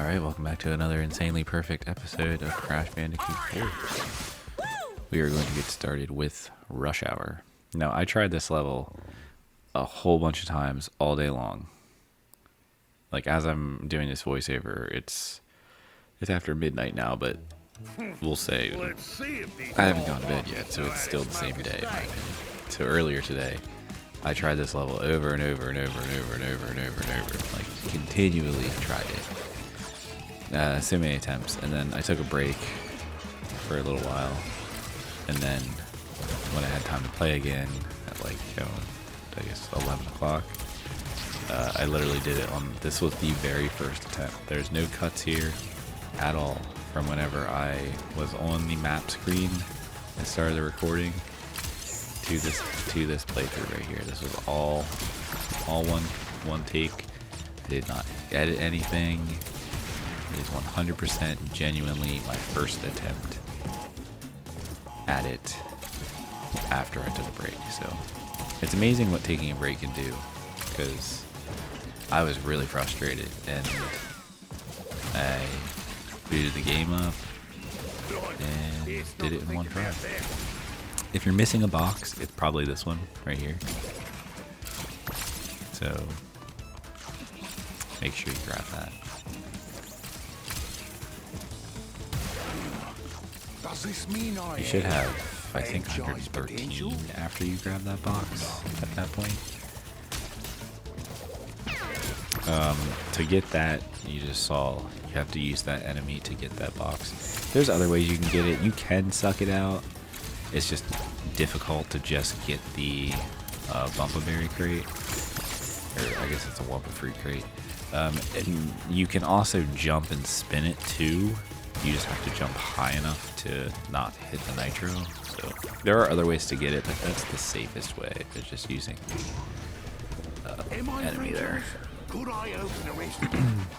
Alright, welcome back to another insanely perfect episode of Crash Bandicoot 4. We are going to get started with Rush Hour. Now, I tried this level a whole bunch of times all day long. Like, as I'm doing this voiceover, it's after midnight now, but we'll say I haven't gone to bed yet, so it's still the same day, in my opinion. So earlier today, I tried this level over and over and over and over and over and over and over, like continually tried it. So many attempts, and then I took a break for a little while, and then when I had time to play again at like, I guess 11 o'clock, I literally did it on, this was the very first attempt. There's no cuts here at all from whenever I was on the map screen and started the recording to this playthrough right here. This was all one take. I did not edit anything. It is 100% genuinely my first attempt at it after I took a break. So it's amazing what taking a break can do, because I was really frustrated and I booted the game up and did it in one try. If you're missing a box, it's probably this one right here. So make sure you grab that. Does this mean You should have, I think, 113 after you grab that box at that point. To get that, you just saw, you have to use that enemy to get that box. There's other ways you can get it. You can suck it out. It's just difficult to just get the Bumpa-Berry crate. Or I guess it's a Wumpa Fruit crate. And you can also jump and spin it too. You just have to jump high enough to not hit the nitro. So there are other ways to get it, but that's the safest way. It's just using enemy there. Could I open a race?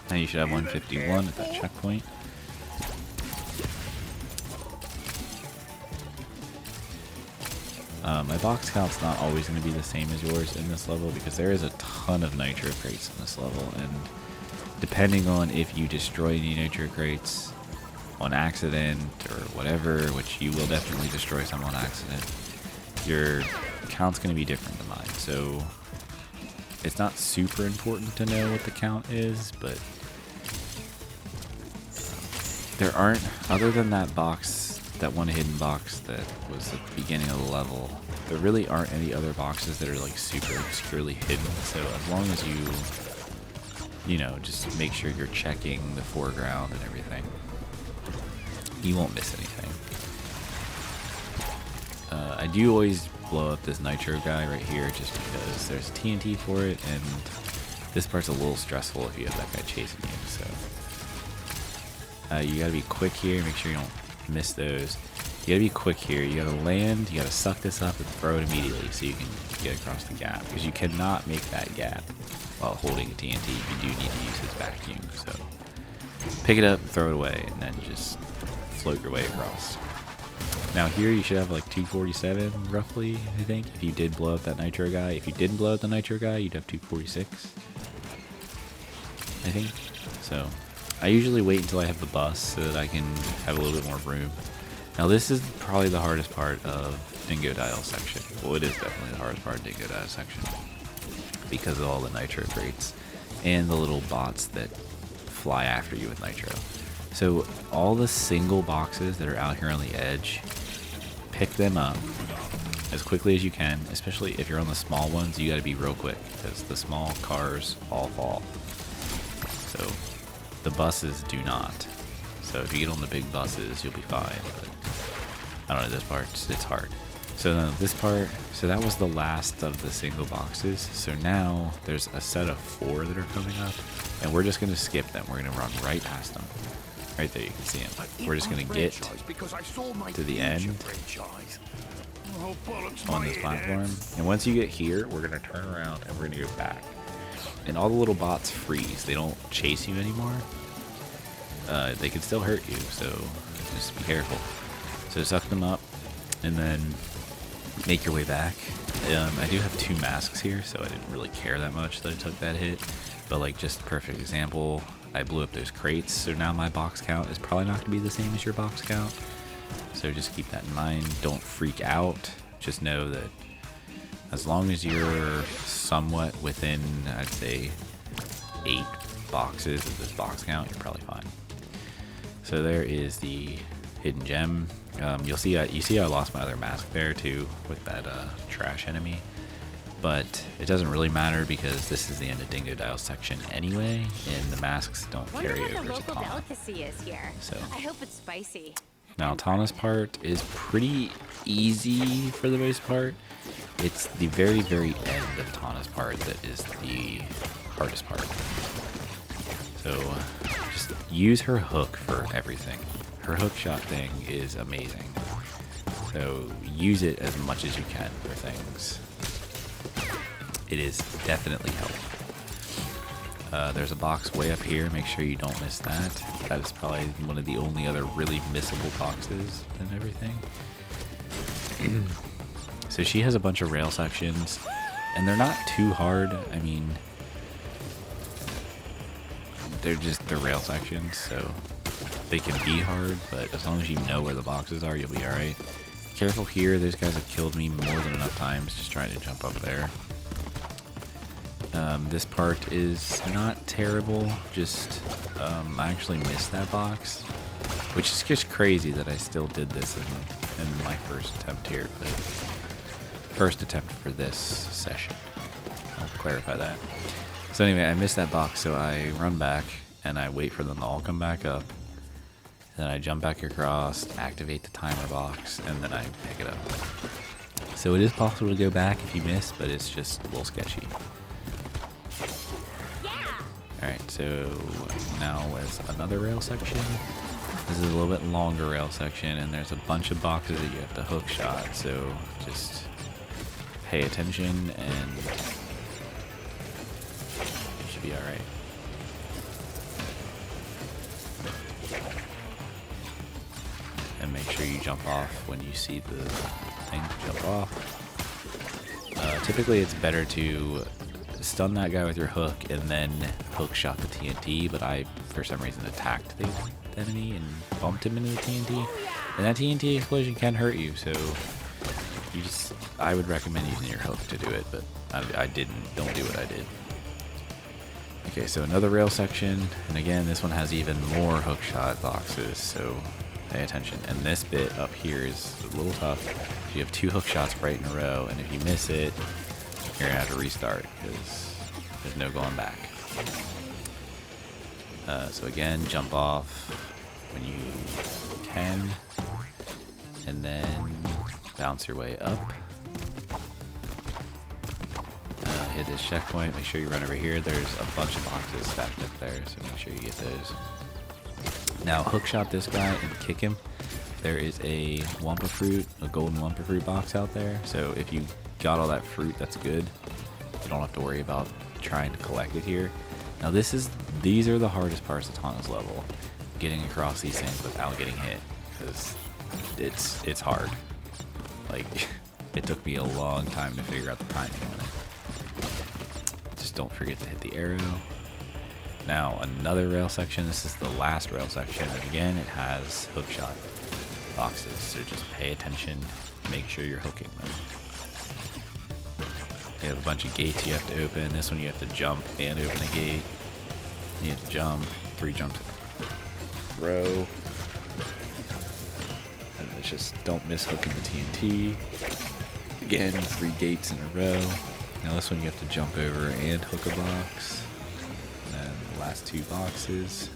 Now you should have 151 at that checkpoint. My box count's not always going to be the same as yours in this level, because there is a ton of nitro crates in this level, and depending on if you destroy any nitro crates on accident or whatever, which you will definitely destroy some on accident, your count's going to be different than mine. So it's not super important to know what the count is, but there aren't, other than that box, that one hidden box that was at the beginning of the level, there really aren't any other boxes that are like super obscurely hidden. So as long as you know, just make sure you're checking the foreground and everything, you won't miss anything. I do always blow up this nitro guy right here just because there's TNT for it, and this part's a little stressful if you have that guy chasing you. So you gotta be quick here, make sure you don't miss those. You gotta be quick here. You gotta land, you gotta suck this up and throw it immediately so you can get across the gap, because you cannot make that gap while holding a TNT. You do need to use his vacuum. So pick it up, throw it away, and then just float your way across. Now here you should have like 247 roughly, I think, if you did blow up that nitro guy. If you didn't blow up the nitro guy, you'd have 246, I think. So I usually wait until I have the bus so that I can have a little bit more room. Now this is probably the hardest part of Dingo Dial section. Well, it is definitely the hardest part of Dingo Dial section, because of all the nitro crates and the little bots that fly after you with nitro. So all the single boxes that are out here on the edge, pick them up as quickly as you can, especially if you're on the small ones. You got to be real quick, because the small cars all fall. So the buses do not. So if you get on the big buses, you'll be fine. But I don't know, this part, it's hard. So this part, so that was the last of the single boxes. So now there's a set of 4 that are coming up, and we're just going to skip them. We're going to run right past them. Right there, you can see them. We're just going to get to the end on this platform. And once you get here, we're going to turn around and we're going to go back. And all the little bots freeze. They don't chase you anymore. They can still hurt you, so just be careful. So suck them up and then make your way back. I do have 2 masks here, so I didn't really care that much that I took that hit. But like, just perfect example, I blew up those crates, so now my box count is probably not going to be the same as your box count. So just keep that in mind. Don't freak out. Just know that as long as you're somewhat within, I'd say, 8 boxes of this box count, you're probably fine. So there is the hidden gem. You see I lost my other mask there too with that trash enemy. But it doesn't really matter because this is the end of Dingo Dial's section anyway, and the masks don't carry over to What the local Tana. delicacy is here. So I hope it's spicy. now Tana's part is pretty easy for the most part. It's the very, very end of Tana's part that is the hardest part. So just use her hook for everything. Her hook shot thing is amazing. So use it as much as you can for things. It is definitely helpful. There's a box way up here. Make sure you don't miss that. That is probably one of the only other really missable boxes and everything. So she has a bunch of rail sections, and they're not too hard. I mean, they're rail sections, so they can be hard, but as long as you know where the boxes are, you'll be alright. Careful here, those guys have killed me more than enough times just trying to jump up there. This part is not terrible, just I actually missed that box, which is just crazy that I still did this in my first attempt here, but first attempt for this session. I'll clarify that. So anyway, I missed that box, so I run back and I wait for them to all come back up. Then I jump back across, activate the timer box, and then I pick it up. So it is possible to go back if you miss, but it's just a little sketchy. Alright, so now is another rail section. This is a little bit longer rail section, and there's a bunch of boxes that you have to hook shot, so just pay attention and you should be alright. And make sure you jump off when you see the thing jump off. Typically it's better to stun that guy with your hook and then hook shot the TNT, but I for some reason attacked the enemy and bumped him into the TNT, and that TNT explosion can hurt you, so I would recommend using your hook to do it, but I don't do what I did. Okay, so another rail section, and again this one has even more hook shot boxes, so pay attention. And this bit up here is a little tough. You have 2 hook shots right in a row, and if you miss it, you're gonna have to restart because there's no going back. So again, jump off when you can, and then bounce your way up. Hit this checkpoint, make sure you run over here. There's a bunch of boxes stacked up there, so make sure you get those. Now hookshot this guy and kick him. There is a Wumpa Fruit, a golden Wumpa Fruit box out there, so if you got all that fruit, that's good. You don't have to worry about trying to collect it here. Now these are the hardest parts of Tana's level, getting across these things without getting hit, because it's hard. Like, it took me a long time to figure out the timing on it. Just don't forget to hit the arrow. Now another rail section. This is the last rail section, and again it has hookshot boxes, so just pay attention, make sure you're hooking them. You have a bunch of gates you have to open. This one you have to jump and open a gate. You have to jump, 3 jumps in a row. And it's just don't miss hooking the TNT. Again, 3 gates in a row. Now this one you have to jump over and hook a box. And then the last 2 boxes.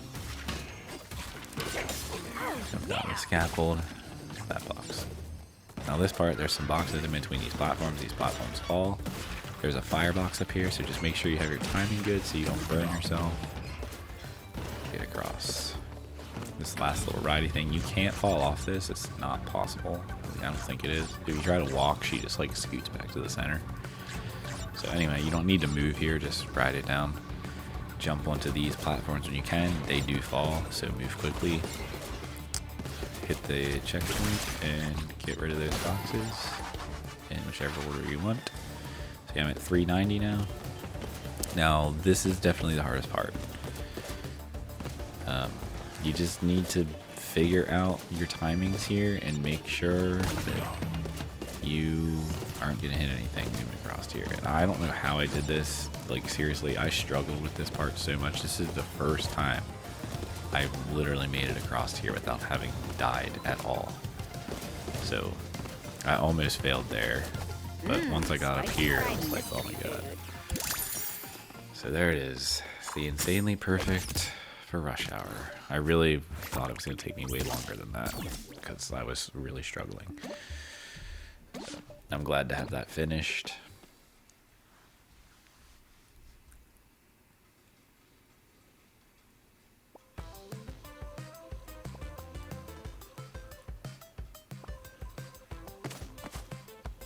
Jump down the scaffold, that box. Now this part, there's some boxes in between these platforms. These platforms fall. There's a firebox up here, so just make sure you have your timing good so you don't burn yourself. Get across. This last little ridey thing, you can't fall off this. It's not possible. I don't think it is. If you try to walk, she just like scoots back to the center. So anyway, you don't need to move here, just ride it down. Jump onto these platforms when you can. They do fall, so move quickly. Hit the checkpoint and get rid of those boxes in whichever order you want. So I'm at 390 now. Now this is definitely the hardest part. You just need to figure out your timings here and make sure that you aren't gonna hit anything moving across here. And I don't know how I did this. Like, seriously, I struggled with this part so much. This is the first time I literally made it across here without having died at all. So I almost failed there, but once I got up here, I was like, oh my god. So there it is. It's the insanely perfect for rush hour. I really thought it was going to take me way longer than that because I was really struggling. I'm glad to have that finished.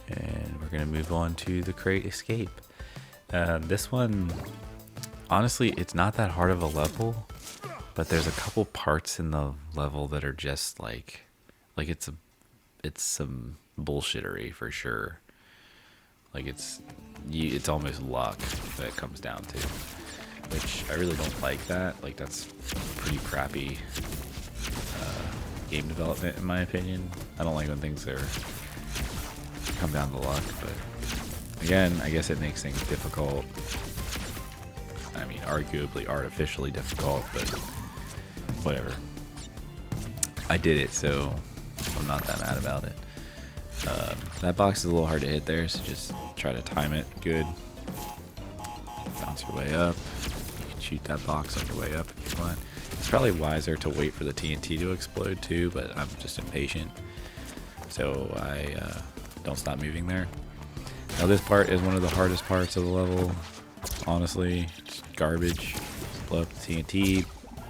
And we're going to move on to the crate escape. This one, honestly, it's not that hard of a level, but there's a couple parts in the level that are just like it's some bullshittery for sure. Like it's almost luck that it comes down to, which I really don't like that. Like that's pretty crappy game development in my opinion. I don't like when things come down to luck, but again, I guess it makes things difficult. I mean, arguably artificially difficult, but whatever. I did it, so I'm not that mad about it. That box is a little hard to hit there, so just try to time it good. Bounce your way up. You can shoot that box on your way up if you want. It's probably wiser to wait for the TNT to explode too, but I'm just impatient. So I don't stop moving there. Now this part is one of the hardest parts of the level. Honestly, it's garbage. Blow up the TNT,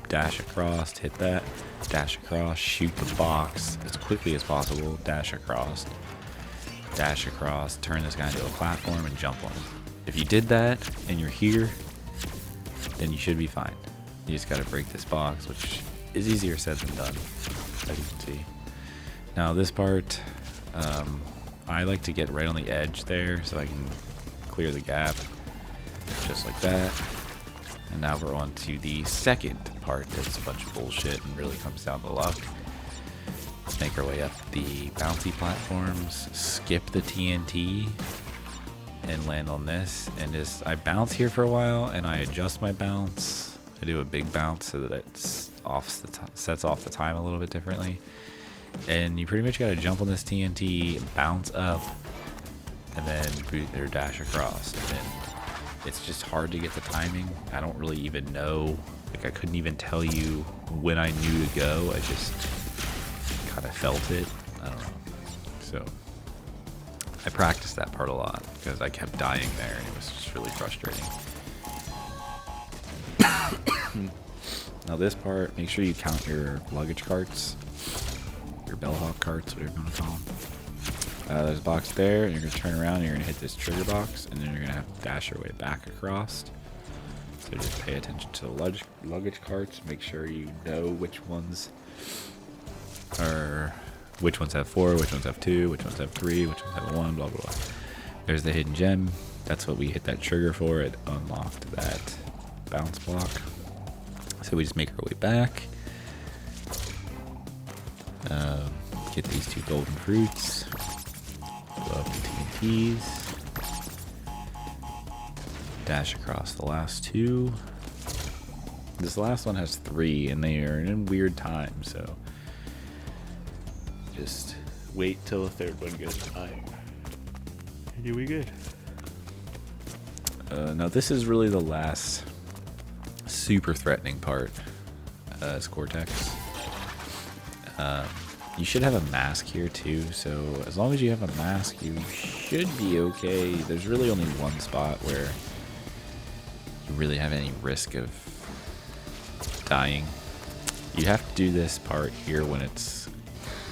dash across, hit that, dash across, shoot the box as quickly as possible, dash across, turn this guy into a platform and jump on him. If you did that and you're here, then you should be fine. You just gotta break this box, which is easier said than done, as you can see. Now this part, I like to get right on the edge there so I can clear the gap, just like that. And now we're on to the second part that's a bunch of bullshit and really comes down to luck. Let's make our way up the bouncy platforms, skip the TNT, and land on this. And just, I bounce here for a while and I adjust my bounce. I do a big bounce so that it sets off the time a little bit differently. And you pretty much gotta jump on this TNT, bounce up, and then boot or dash across. And it's just hard to get the timing. I don't really even know. Like I couldn't even tell you when I knew to go. I just kind of felt it. I don't know. So I practiced that part a lot because I kept dying there and it was just really frustrating. Now this part, make sure you count your luggage carts, your bellhop carts, whatever you want to call them. There's a box there, and you're going to turn around and you're going to hit this trigger box, and then you're going to have to dash your way back across. So just pay attention to the luggage carts. Make sure you know which ones have 4, which ones have 2, which ones have 3, which ones have 1, blah, blah, blah. There's the hidden gem. That's what we hit that trigger for. It unlocked that bounce block. So we just make our way back. Get these 2 golden fruits. Blow up the TNTs. Dash across the last 2. This last one has 3 and they are in weird time, so just wait till the third one goes by. And you'll be good. Now this is really the last super threatening part as Cortex. You should have a mask here too, so as long as you have a mask you should be okay. There's really only one spot where you really have any risk of dying. You have to do this part here when it's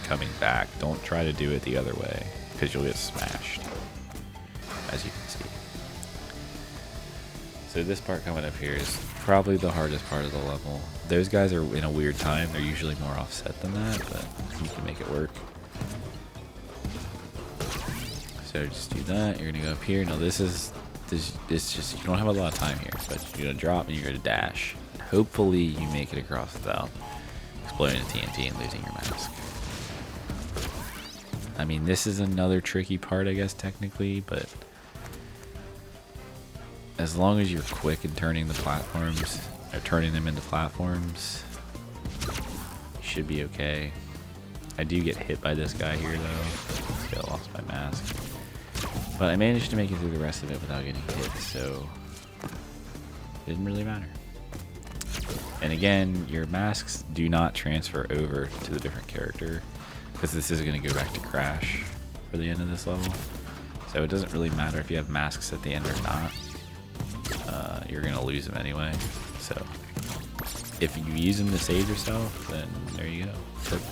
coming back. Don't try to do it the other way because you'll get smashed, as you can see. So this part coming up here is probably the hardest part of the level. Those guys are in a weird time. They're usually more offset than that, but you can make it work. So just do that. You're gonna go up here. Now this just, you don't have a lot of time here, but you're gonna drop and you're gonna dash. hopefully you make it across without exploding the TNT and losing your mask. I mean, this is another tricky part, I guess, technically, but as long as you're quick in turning the platforms, or turning them into platforms, you should be okay. I do get hit by this guy here, though. Still lost my mask. But I managed to make it through the rest of it without getting hit, so it didn't really matter. And again, your masks do not transfer over to the different character, because this is going to go back to Crash for the end of this level. So it doesn't really matter if you have masks at the end or not. You're going to lose them anyway. So if you use them to save yourself, then there you go. Perfect.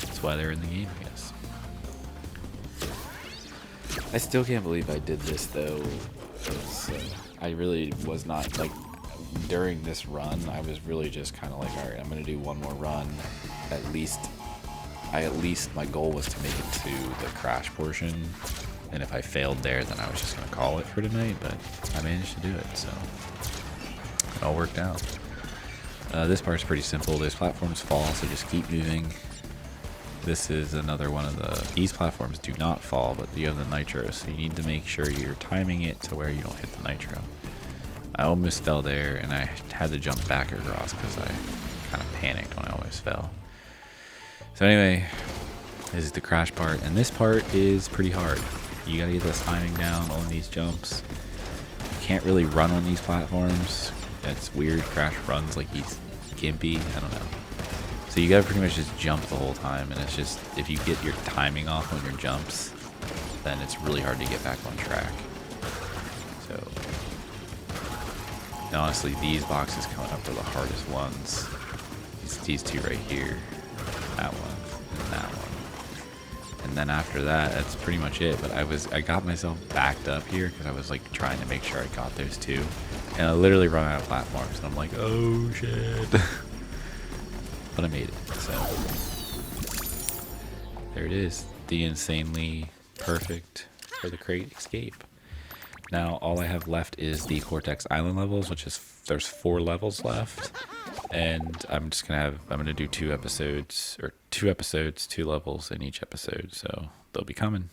That's why they're in the game, I guess. I still can't believe I did this, though. I really was not, like, during this run, I was really just kind of like, alright, I'm going to do one more run. At least, my goal was to make it to the Crash portion. And if I failed there, then I was just going to call it for tonight. But I managed to do it, so it all worked out. This part's pretty simple. Those platforms fall, so just keep moving. This is another one of these platforms do not fall, but you have the nitro, so you need to make sure you're timing it to where you don't hit the nitro. I almost fell there, and I had to jump back across because I kind of panicked when I almost fell. So anyway, this is the Crash part, and this part is pretty hard. You gotta get this timing down on these jumps. You can't really run on these platforms. It's weird. Crash runs like he's gimpy. I don't know. So you gotta pretty much just jump the whole time, and it's just, if you get your timing off on your jumps, then it's really hard to get back on track. So, and honestly, these boxes coming up are the hardest ones. These two right here, that one, and that one. And then after that, that's pretty much it. But I got myself backed up here because I was like trying to make sure I got those two, and I literally run out of platforms, and I'm like, oh shit. But I made it, so there it is, the insanely perfect for the crate escape. Now all I have left is the Cortex Island levels, which is, there's 4 levels left, and I'm gonna do 2 episodes, 2 levels in each episode, so they'll be coming.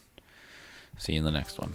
See you in the next one.